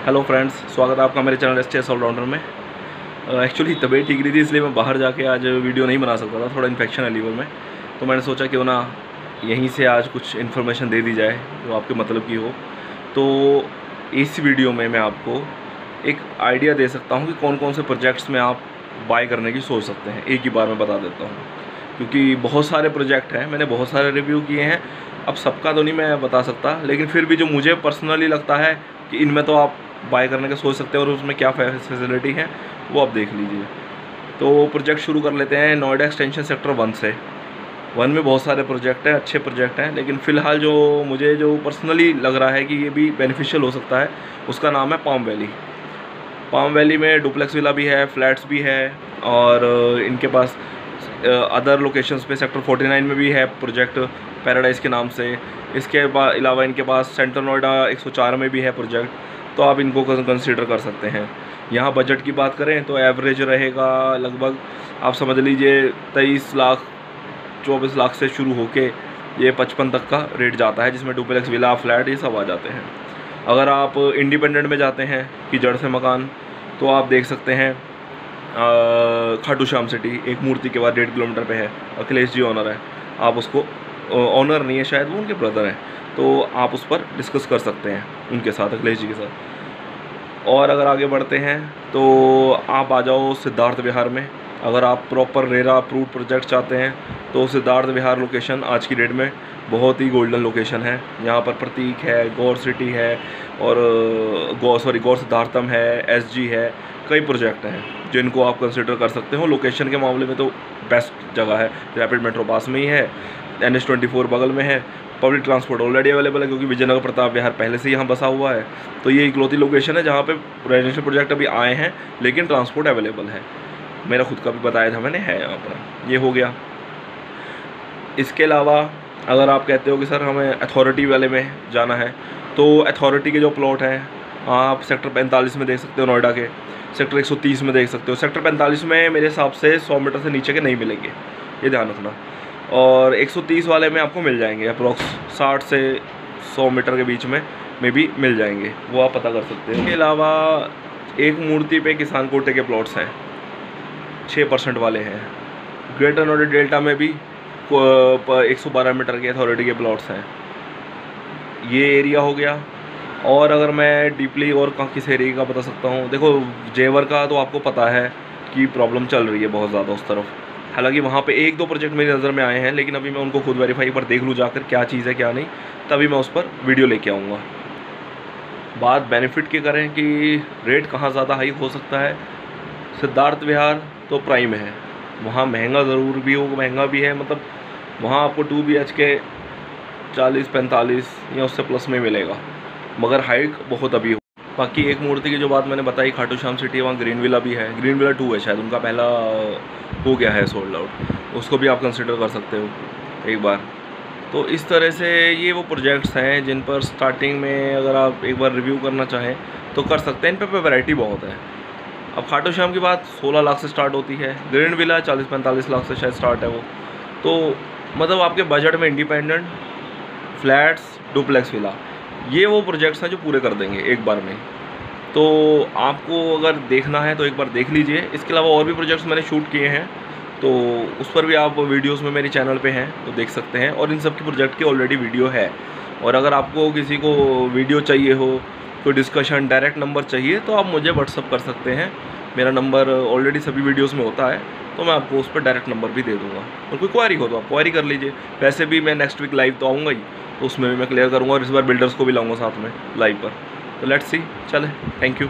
Hello friends, स्वागत है आपका मेरे चैनल एसटीएस ऑलराउंडर में। एक्चुअली तबीयत ठीक नहीं थी, इसलिए मैं बाहर जाके आज वीडियो नहीं बना सकता था। थोड़ा इन्फेक्शन है लीवर में, तो मैंने सोचा क्यों ना यहीं से आज कुछ इन्फॉर्मेशन दे दी जाए जो आपके मतलब की हो। तो इस वीडियो में मैं आपको एक आइडिया दे सकता हूँ कि कौन कौन से प्रोजेक्ट्स में आप बाय करने की सोच सकते हैं। एक ही बार में बता देता हूँ, क्योंकि बहुत सारे प्रोजेक्ट हैं, मैंने बहुत सारे रिव्यू किए हैं। अब सबका तो नहीं मैं बता सकता, लेकिन फिर भी जो मुझे पर्सनली लगता है कि इनमें तो आप बाय करने का सोच सकते हैं और उसमें क्या फैसिलिटी है वो आप देख लीजिए। तो प्रोजेक्ट शुरू कर लेते हैं नोएडा एक्सटेंशन सेक्टर 1 से। 1 में बहुत सारे प्रोजेक्ट हैं, अच्छे प्रोजेक्ट हैं, लेकिन फ़िलहाल जो पर्सनली लग रहा है कि ये भी बेनिफिशियल हो सकता है, उसका नाम है पाम वैली। पाम वैली में डुप्लेक्स विला भी है, फ्लैट्स भी है, और इनके पास अदर लोकेशंस पे सेक्टर 49 में भी है प्रोजेक्ट पैराडाइज़ के नाम से। इसके अलावा इनके पास सेंट्रल नोएडा 104 में भी है प्रोजेक्ट, तो आप इनको कंसीडर कर सकते हैं। यहाँ बजट की बात करें तो एवरेज रहेगा लगभग, आप समझ लीजिए 23 लाख 24 लाख से शुरू होके ये 55 तक का रेट जाता है, जिसमें डुप्लेक्स विला फ्लैट ये सब आ जाते हैं। अगर आप इंडिपेंडेंट में जाते हैं कि जड़ से मकान, तो आप देख सकते हैं खाटू श्याम सिटी एक मूर्ति के बाद 1.5 किलोमीटर पे है। अखिलेश जी ओनर है, आप उसको ऑनर नहीं है शायद, वो उनके ब्रदर हैं, तो आप उस पर डिस्कस कर सकते हैं उनके साथ, अखिलेश जी के साथ। और अगर आगे बढ़ते हैं तो आप आ जाओ सिद्धार्थ विहार में। अगर आप प्रॉपर रेरा अप्रूव्ड प्रोजेक्ट चाहते हैं तो सिद्धार्थ विहार लोकेशन आज की डेट में बहुत ही गोल्डन लोकेशन है। यहाँ पर प्रतीक है, गौर सिटी है, और गौर सिद्धार्थम है, एसजी है, कई प्रोजेक्ट हैं जिनको आप कंसिडर कर सकते हो। लोकेशन के मामले में तो बेस्ट जगह है, रैपिड मेट्रो पास में ही है, NH24 बगल में है, पब्लिक ट्रांसपोर्ट ऑलरेडी अवेलेबल है क्योंकि विजयनगर प्रताप विहार पहले से यहाँ बसा हुआ है। तो ये इकलौती लोकेशन है जहाँ पे रेजिडेंशियल प्रोजेक्ट अभी आए हैं, लेकिन ट्रांसपोर्ट अवेलेबल है। मेरा खुद का भी बताया था मैंने, है यहाँ पर। ये हो गया। इसके अलावा अगर आप कहते हो कि सर हमें अथॉरिटी वाले में जाना है, तो अथॉरिटी के जो प्लॉट हैं आप सेक्टर 45 में देख सकते हो, नोएडा के सेक्टर 130 में देख सकते हो। सेक्टर 45 में मेरे हिसाब से 100 मीटर से नीचे के नहीं मिलेंगे, ये ध्यान रखना। और 130 वाले में आपको मिल जाएंगे, अप्रॉक्स 60 से 100 मीटर के बीच में भी मिल जाएंगे, वो आप पता कर सकते हैं। इसके अलावा एक मूर्ति पे किसान कोटे के प्लॉट्स हैं, 6% वाले हैं। ग्रेटर नोएडा डेल्टा में भी 112 मीटर के अथॉरिटी के प्लॉट्स हैं। ये एरिया हो गया। और अगर मैं डीपली और किस एरिया का बता सकता हूँ, देखो जेवर का तो आपको पता है कि प्रॉब्लम चल रही है बहुत ज़्यादा उस तरफ। हालांकि वहाँ पे 1-2 प्रोजेक्ट मेरी नज़र में आए हैं, लेकिन अभी मैं उनको खुद वेरीफाई पर देख लूँ जाकर क्या चीज़ है क्या नहीं, तभी मैं उस पर वीडियो लेके आऊँगा। बात बेनिफिट की करें कि रेट कहाँ ज़्यादा हाई हो सकता है, सिद्धार्थ विहार तो प्राइम है, वहाँ महंगा ज़रूर भी हो, महंगा भी है, मतलब वहाँ आपको 2 BHK 40-45 या उससे प्लस में मिलेगा, मगर हाइट बहुत अभी हो। बाकी एक मूर्ति की जो बात मैंने बताई खाटू श्याम सिटी, वहाँ ग्रीन विला भी है, ग्रीन विला 2 है शायद, उनका पहला हो गया है सोल्ड आउट, उसको भी आप कंसिडर कर सकते हो एक बार। तो इस तरह से ये वो प्रोजेक्ट्स हैं जिन पर स्टार्टिंग में अगर आप एक बार रिव्यू करना चाहें तो कर सकते हैं। इन पर वैरायटी बहुत है। अब खाटू श्याम की बात 16 लाख से स्टार्ट होती है, ग्रीन विला 40-45 लाख से शायद स्टार्ट है वो। तो मतलब आपके बजट में इंडिपेंडेंट फ्लैट्स, डुप्लेक्स विला, ये वो प्रोजेक्ट्स हैं जो पूरे कर देंगे एक बार में। तो आपको अगर देखना है तो एक बार देख लीजिए। इसके अलावा और भी प्रोजेक्ट्स मैंने शूट किए हैं, तो उस पर भी आप वीडियोस में मेरे चैनल पे हैं तो देख सकते हैं, और इन सब की प्रोजेक्ट की ऑलरेडी वीडियो है। और अगर आपको किसी को वीडियो चाहिए हो, कोई डिस्कशन, डायरेक्ट नंबर चाहिए, तो आप मुझे व्हाट्सअप कर सकते हैं। मेरा नंबर ऑलरेडी सभी वीडियोज़ में होता है, तो मैं आपको उस पर डायरेक्ट नंबर भी दे दूँगा। और कोई क्वारी हो तो आप क्वारी कर लीजिए। वैसे भी मैं नेक्स्ट वीक लाइव तो आऊँगा ही, तो उसमें भी मैं क्लियर करूँगा, और इस बार बिल्डर्स को भी लाऊँगा साथ में लाइव पर। तो लेट्स सी, चले, थैंक यू।